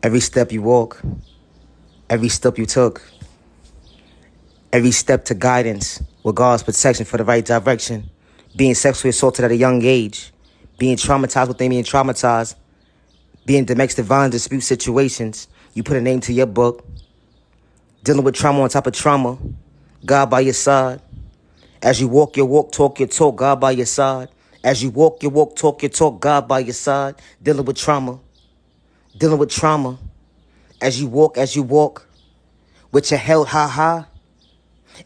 Every step you walk, every step you took, every step to guidance with God's protection for the right direction, being sexually assaulted at a young age, being traumatized with them being traumatized, being domestic violence dispute situations. You put a name to your book, dealing with trauma on top of trauma, God by your side. As you walk your walk, talk your talk, God by your side. As you walk your walk, talk your talk, God by your side. Dealing with trauma, dealing with trauma. As you walk with your head high.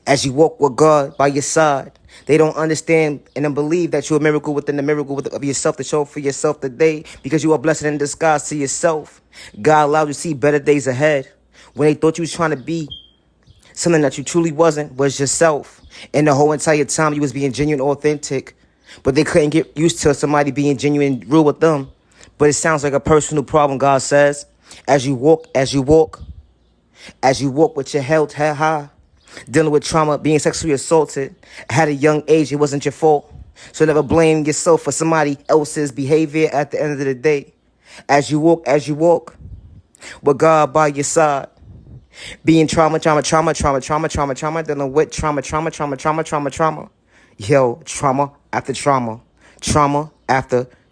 As you walk with God by your side. They don't understand and don't believe that you're a miracle within the miracle of yourself to show for yourself today, because you are blessed in disguise to yourself. God allowed you to see better days ahead. When they thought you was trying to be something that you truly wasn't, was yourself. And the whole entire time you was being genuine, authentic. But they couldn't get used to somebody being genuine and real with them. But it sounds like a personal problem, God says. As you walk with your head high, dealing with trauma, being sexually assaulted at a young age, it wasn't your fault. So never blame yourself for somebody else's behavior at the end of the day. As you walk with God by your side. Being dealing with trauma. Yo, trauma after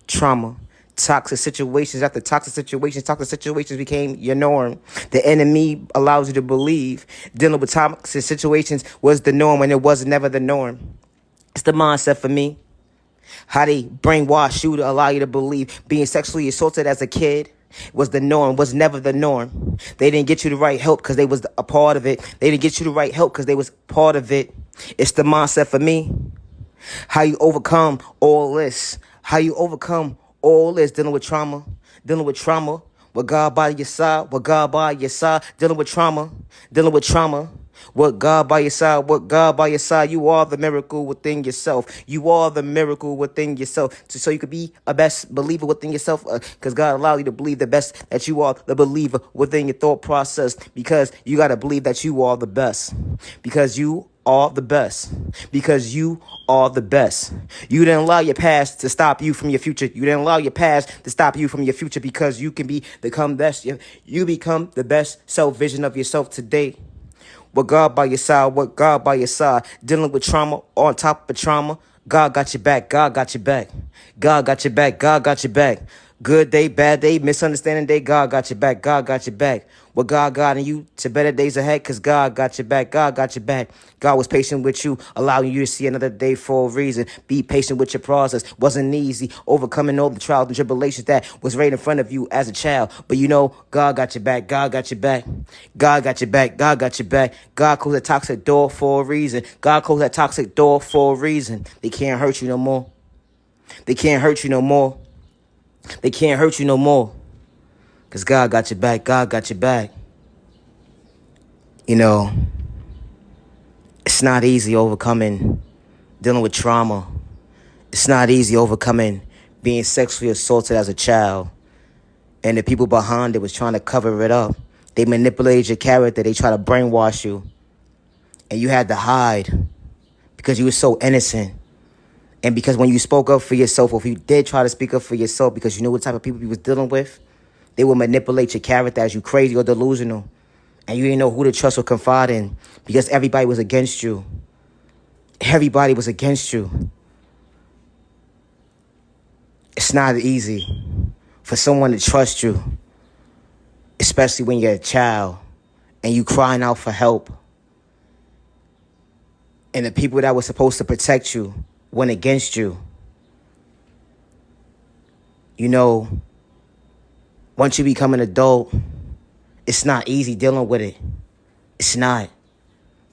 trauma. Toxic situations after toxic situations became your norm. The enemy allows you to believe dealing with toxic situations was the norm when it was never the norm. It's the mindset for me. How they brainwash you to allow you to believe being sexually assaulted as a kid was the norm, was never the norm. They didn't get you the right help because they was a part of it. They didn't get you the right help because they was part of it. It's the mindset for me. How you overcome all this. Dealing with trauma. With God by your side. Dealing with trauma. With God by your side. You are the miracle within yourself. So you could be a best believer within yourself. Because God allowed you to believe the best, that you are the believer within your thought process. Because you got to believe that you are the best. Because you are the best. You didn't allow your past to stop you from your future. Because you can become best. You become the best self vision of yourself today. With God by your side, dealing with trauma on top of trauma. God got your back. Good day, bad day, misunderstanding day, God got your back. With God guiding you to better days ahead, because God got your back. God was patient with you, allowing you to see another day for a reason. Be patient with your process. Wasn't easy, overcoming all the trials and tribulations that was right in front of you as a child. But you know, God got your back. God closed that toxic door for a reason. They can't hurt you no more. They can't hurt you no more. Because God got your back. You know, it's not easy overcoming dealing with trauma. It's not easy overcoming being sexually assaulted as a child. And the people behind it was trying to cover it up. They manipulated your character. They tried to brainwash you. And you had to hide because you were so innocent. And because when you spoke up for yourself, or if you did try to speak up for yourself because you knew what type of people you was dealing with, they will manipulate your character as you crazy or delusional. And you didn't know who to trust or confide in because everybody was against you. It's not easy for someone to trust you, especially when you're a child and you crying out for help. And the people that were supposed to protect you went against you. You know, once you become an adult, it's not easy dealing with it. It's not.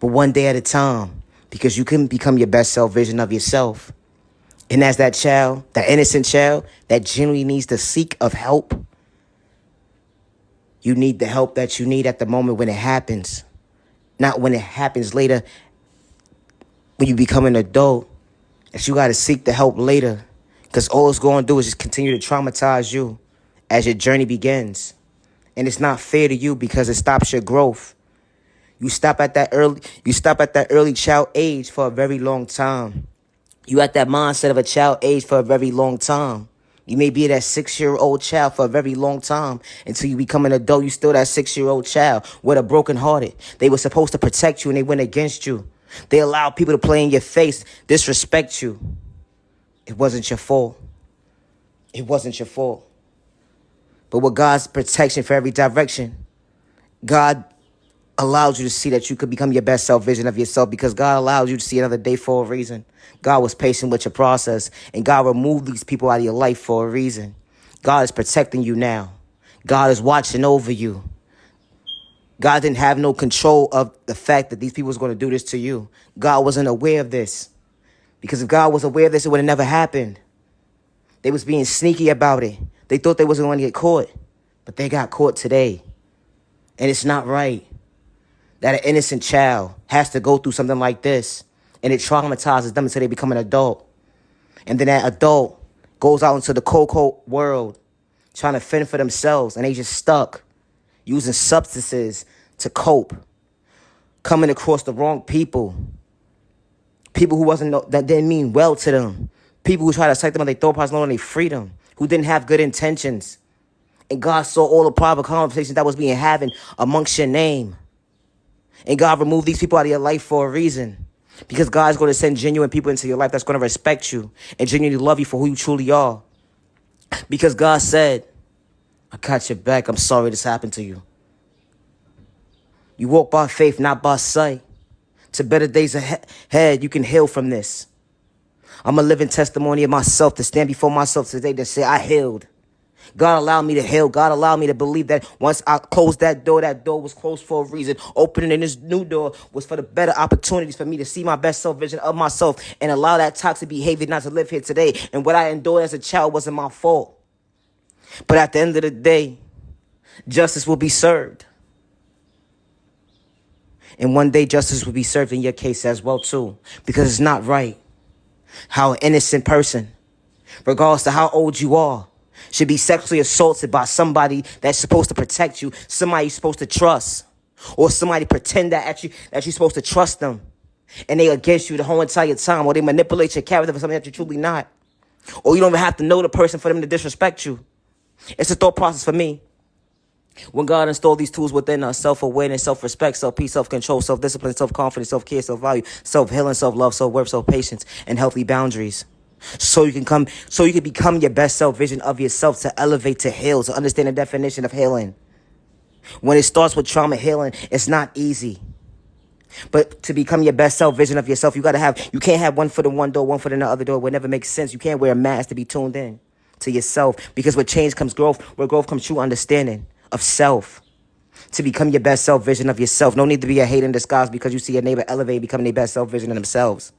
But one day at a time, because you can become your best self vision of yourself. And as that child, that innocent child that genuinely needs to seek of help, you need the help that you need at the moment when it happens. Not when it happens later, when you become an adult, that you got to seek the help later. Because all it's going to do is just continue to traumatize you as your journey begins. And it's not fair to you because it stops your growth. You stop at that early child age for a very long time. You at that mindset of a child age for a very long time. You may be that 6-year-old child for a very long time. Until you become an adult, you still that 6-year-old child with a broken hearted. They were supposed to protect you and they went against you. They allowed people to play in your face, disrespect you. It wasn't your fault. It wasn't your fault. But with God's protection for every direction, God allows you to see that you could become your best self vision of yourself, because God allows you to see another day for a reason. God was patient with your process, and God removed these people out of your life for a reason. God is protecting you now. God is watching over you. God didn't have no control of the fact that these people was going to do this to you. God wasn't aware of this, because if God was aware of this, it would have never happened. They was being sneaky about it. They thought they wasn't going to get caught, but they got caught today. And it's not right that an innocent child has to go through something like this, and it traumatizes them until they become an adult. And then that adult goes out into the cold world trying to fend for themselves, and they just stuck using substances to cope, coming across the wrong people who that didn't mean well to them, people who try to psych them on their thought process, on their freedom, who didn't have good intentions. And God saw all the private conversations that was being having amongst your name. And God removed these people out of your life for a reason. Because God's going to send genuine people into your life that's going to respect you and genuinely love you for who you truly are. Because God said, I got your back. I'm sorry this happened to you. You walk by faith, not by sight. To better days ahead, you can heal from this. I'm a living testimony of myself, to stand before myself today to say I healed. God allowed me to heal. God allowed me to believe that once I closed that door was closed for a reason. Opening this new door was for the better opportunities for me to see my best self vision of myself and allow that toxic behavior not to live here today. And what I endured as a child wasn't my fault. But at the end of the day, justice will be served. And one day justice will be served in your case as well too. Because it's not right how an innocent person, regardless of how old you are, should be sexually assaulted by somebody that's supposed to protect you, somebody you're supposed to trust, or somebody pretend that you're supposed to trust them, and they against you the whole entire time, or they manipulate your character for something that you're truly not, or you don't even have to know the person for them to disrespect you. It's a thought process for me. When God installed these tools within us, self-awareness, self-respect, self-peace, self-control, self-discipline, self-confidence, self-care, self-value, self-healing, self-love, self-worth, self-patience, and healthy boundaries. So you can become your best self vision of yourself, to elevate, to heal, to understand the definition of healing. When it starts with trauma healing, it's not easy. But to become your best self vision of yourself, you can't have one foot in one door, one foot in the other door. It would never make sense. You can't wear a mask to be tuned in to yourself, because with change comes growth, where growth comes true understanding of self. To become your best self vision of yourself. No need to be a hate in disguise because you see your neighbor elevate, becoming their best self vision of themselves.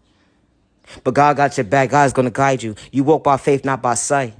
But God got your back. God is going to guide you. You walk by faith, not by sight.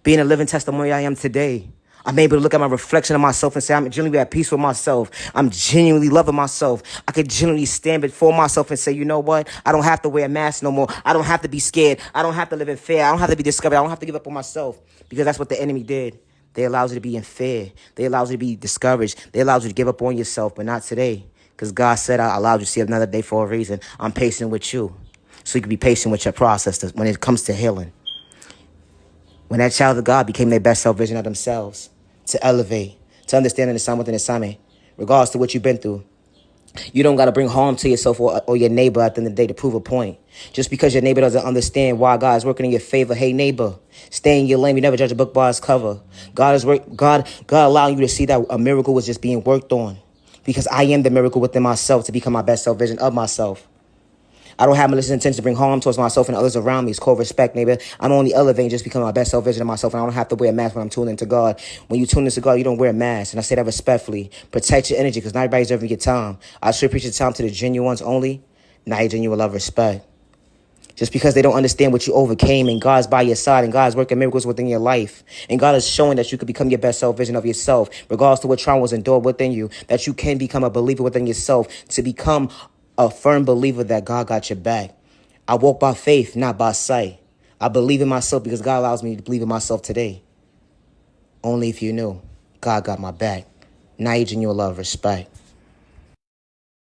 Being a living testimony I am today, I'm able to look at my reflection of myself and say I'm genuinely at peace with myself. I'm genuinely loving myself. I could genuinely stand before myself and say, you know what? I don't have to wear a mask no more. I don't have to be scared. I don't have to live in fear. I don't have to be discovered. I don't have to give up on myself, because that's what the enemy did. They allowed you to be in fear. They allowed you to be discouraged. They allowed you to give up on yourself, but not today. Because God said, I allowed you to see another day for a reason. I'm patient with you. So you can be patient with your process when it comes to healing. When that child of God became their best self vision of themselves, to elevate, to understand and assignment within assignment, regardless to what you've been through. You don't got to bring harm to yourself or your neighbor at the end of the day to prove a point. Just because your neighbor doesn't understand why God is working in your favor, hey neighbor, stay in your lane. You never judge a book by its cover. God allowing you to see that a miracle was just being worked on, because I am the miracle within myself to become my best self vision of myself. I don't have malicious intention to bring harm towards myself and others around me. It's called respect, neighbor. I'm only elevating, just becoming my best self vision of myself, and I don't have to wear a mask when I'm tuning into God. When you tune into God, you don't wear a mask, and I say that respectfully. Protect your energy, because not everybody's deserving your time. I should appreciate your time to the genuine ones only. Now you genuine love, respect. Just because they don't understand what you overcame, and God's by your side, and God's working miracles within your life, and God is showing that you could become your best self vision of yourself, regardless to what trauma was endured within you, that you can become a believer within yourself, to become a firm believer that God got your back. I walk by faith, not by sight. I believe in myself because God allows me to believe in myself today. Only if you knew God got my back. Now you genuine love, respect.